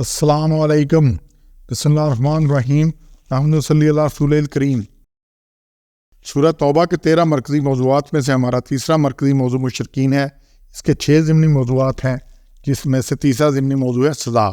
السلام علیکم، بسم اللہ الرحمن الرحیم، محمد صلی اللہ رسول الکریم۔ سورہ توبہ کے 13 مرکزی موضوعات میں سے ہمارا تیسرا مرکزی موضوع مشرکین ہے۔ اس کے 6 ضمنی موضوعات ہیں، جس میں سے تیسرا ضمنی موضوع ہے سزا۔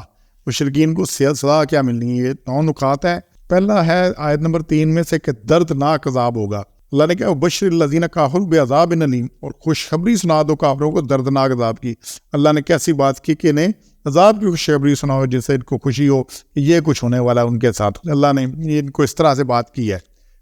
مشرکین کو سزا کیا ملنی ہے؟ 9 نکات ہیں۔ پہلا ہے آیت نمبر 3 میں سے کہ دردناک عذاب ہوگا۔ اللہ نے کہا بشر الذین کفروا بعذاب علیم، اور خوشخبری سنا دو کافروں کو دردناک عذاب کی۔ اللہ نے کیسی بات کی کہ انہیں عذاب کی خوشخبری سناؤ جس سے ان کو خوشی ہو کہ یہ کچھ ہونے والا ہے ان کے ساتھ۔ اللہ نے ان کو اس طرح سے بات کی ہے۔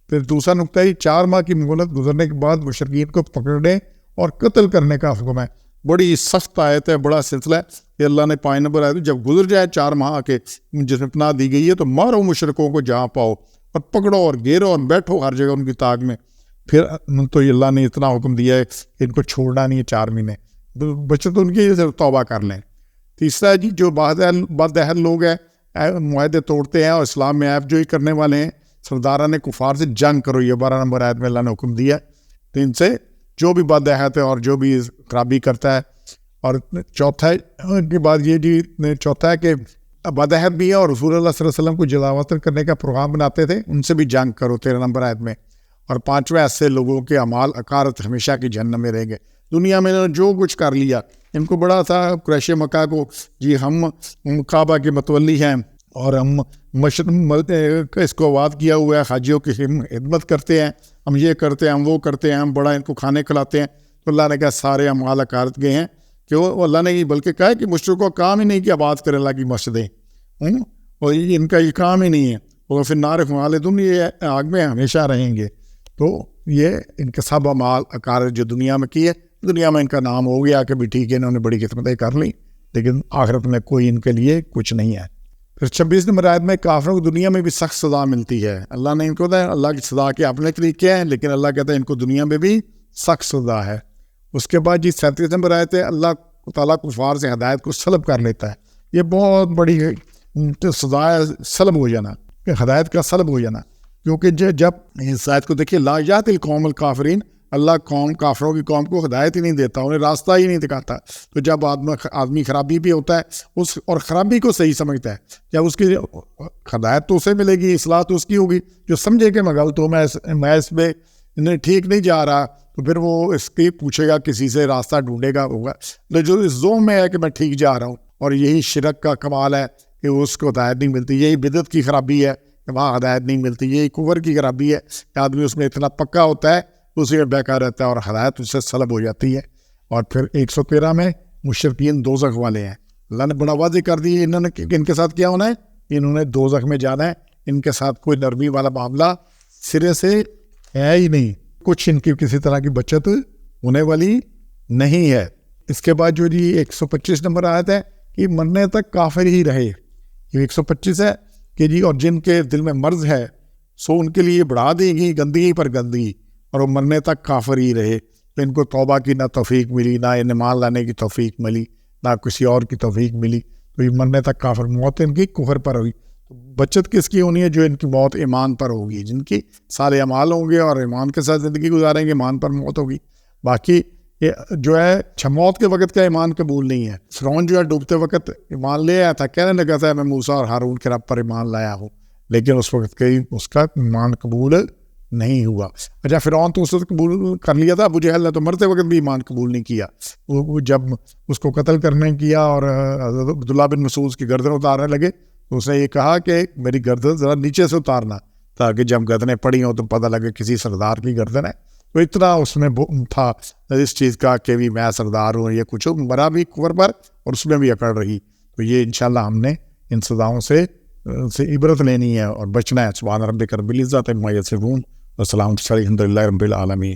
پھر دوسرا نقطہ ہے 4 ماہ کی مہلت گزرنے کے بعد مشرکین کو پکڑنے اور قتل کرنے کا حکم ہے۔ بڑی سخت آیت ہے، بڑا سلسلہ ہے کہ اللہ نے 5 نمبر آیت جب گزر جائے 4 ماہ کے جس میں پناہ دی گئی ہے تو مارو مشرکوں کو جہاں پاؤ اور پکڑو اور گھیرو اور بیٹھو ہر جگہ ان کی طاق میں۔ پھر تو اللہ نے اتنا حکم دیا ہے کہ ان کو چھوڑنا نہیں ہے 4 مہینے، بچے تو ان کی توبہ کر لیں۔ تیسرا ہے جو بد اہل لوگ ہیں، معاہدے توڑتے ہیں اور اسلام میں عیب جوئی کرنے والے ہیں، سرداران کفار سے جنگ کرو، یہ 12 نمبر آیت میں اللہ نے حکم دیا ہے۔ تو ان سے جو بھی بد اہل ہے اور جو بھی خرابی کرتا ہے، اور چوتھا ہے کہ بد اہل بھی ہے اور رسول اللہ صلی اللہ علیہ وسلم کو جلاوطن کرنے کا پروگرام بناتے تھے، ان سے بھی جنگ کرو 13 نمبر آیت میں۔ اور 5واں ایسے لوگوں کے اعمال اکارت ہمیشہ کی جہنم میں رہیں گے۔ دنیا میں انہوں نے جو کچھ کر لیا، ان کو بڑا تھا قریش مکہ کو، جی ہم کعبہ کے متولی ہیں اور ہم اس کو آباد کیا ہوا ہے، حاجیوں کی خدمت کرتے ہیں، ہم یہ کرتے ہیں، ہم وہ کرتے ہیں، ہم بڑا ان کو کھانے کھلاتے ہیں۔ تو اللہ نے کہا سارے اعمال اکارت گئے ہیں کہ وہ اللہ نے بلکہ کہا کہ مشرکوں کو کام ہی نہیں کہ آباد کرے اللہ کی مسجدیں، اور ان کا یہ کام ہی نہیں ہے، وہ پھر نار خالدون، یہ آگ میں ہمیشہ رہیں گے۔ تو یہ ان کے سب اعمال اکارت جو دنیا میں کی ہے، دنیا میں ان کا نام ہو گیا کہ بھی ٹھیک ہے انہوں نے بڑی خدمتیں کر لیں، لیکن آخرت میں کوئی ان کے لیے کچھ نہیں ہے۔ پھر 26 نمبر آیت میں کافروں کو دنیا میں بھی سخت سزا ملتی ہے۔ اللہ نے ان کو بتایا اللہ کی سزا کے اپنے طریقے ہیں، لیکن اللہ کہتا ہے ان کو دنیا میں بھی سخت سزا ہے۔ اس کے بعد 37 نمبر آیت ہے اللہ تعالیٰ کفار سے ہدایت کو سلب کر لیتا ہے۔ یہ بہت بڑی سزا ہے، سلب ہو جانا، ہدایت کا سلب ہو جانا، کیونکہ جب اس آیت کو دیکھیے لا یات القوم الکافرین، اللہ کافروں کی قوم کو ہدایت ہی نہیں دیتا، انہیں راستہ ہی نہیں دکھاتا۔ تو جب آدمی خرابی بھی ہوتا ہے اور خرابی کو صحیح سمجھتا ہے، جب اس کی ہدایت تو اسے ملے گی، اصلاح تو اس کی ہوگی، جو سمجھے کہ میں غلط ہوں، میں اس میں ٹھیک نہیں جا رہا، تو پھر وہ اس کی پوچھے گا، کسی سے راستہ ڈھونڈے گا ہوگا۔ جو اس ذوم میں ہے کہ میں ٹھیک جا رہا ہوں، اور یہی شرک کا کمال ہے کہ اس کو ہدایت نہیں ملتی، یہی بدعت کی خرابی ہے کہ وہاں ہدایت نہیں ملتی، یہی کفر کی خرابی ہے کہ آدمی اس میں اتنا پکا ہوتا ہے اسی میں بیکار رہتا ہے اور ہدایت اس سے سلب ہو جاتی ہے۔ اور پھر 113 میں مشرکین دوزخ والے ہیں۔ اللہ نے بڑا واضح کر دی انہوں نے کہ ان کے ساتھ کیا ہونا ہے، انہوں نے دوزخ میں جانا ہے، ان کے ساتھ کوئی نرمی والا معاملہ سرے سے ہے ہی نہیں، کچھ ان کی کسی طرح کی بچت ہونے والی نہیں ہے۔ اس کے بعد جو 125 نمبر آیت ہے کہ مرنے تک کافر ہی رہے، یہ 125 ہے کہ اور جن کے دل میں مرض ہے سو ان کے لیے بڑھا دے گی گندگی پر گندگی، اور وہ مرنے تک کافر ہی رہے۔ تو ان کو توبہ کی نہ توفیق ملی، نہ ایمان لانے کی توفیق ملی، نہ کسی اور کی توفیق ملی، تو یہ مرنے تک کافر، موت ان کی کفر پر ہوئی۔ تو بچت کس کی ہونی ہے؟ جو ان کی موت ایمان پر ہوگی، جن کی سارے اعمال ہوں گے اور ایمان کے ساتھ زندگی گزاریں گے، ایمان پر موت ہوگی۔ باقی یہ جو ہے موت کے وقت کا ایمان قبول نہیں ہے۔ فرعون جو ہے ڈوبتے وقت ایمان لے آیا تھا، کہنے لگا تھا میں موسیٰ اور ہارون کے رب پر ایمان لایا ہوں، لیکن اس وقت اس کا ایمان قبول نہیں ہوا۔ اچھا فرعون تو اس وقت قبول کر لیا تھا، ابو جہل نے تو مرتے وقت بھی ایمان قبول نہیں کیا۔ وہ جب اس کو قتل کرنے کیا اور عبداللہ بن مسعود کی گردن اتارنے لگے تو اس نے یہ کہا کہ میری گردن ذرا نیچے سے اتارنا، تاکہ جب گردنیں پڑی ہوں تو پتہ لگے کسی سردار کی گردن ہے۔ تو اتنا اس میں تھا اس چیز کا کہ بھی میں سردار ہوں، یہ کچھ مرا بھی کفر پر اور اس میں بھی اکڑ رہی۔ تو یہ انشاءاللہ ہم نے ان سزاؤں سے عبرت لینی ہے اور بچنا ہے۔ سبحان ربک رب العزت عما یصفون وسلام علی الحمد للہ رب العالمین۔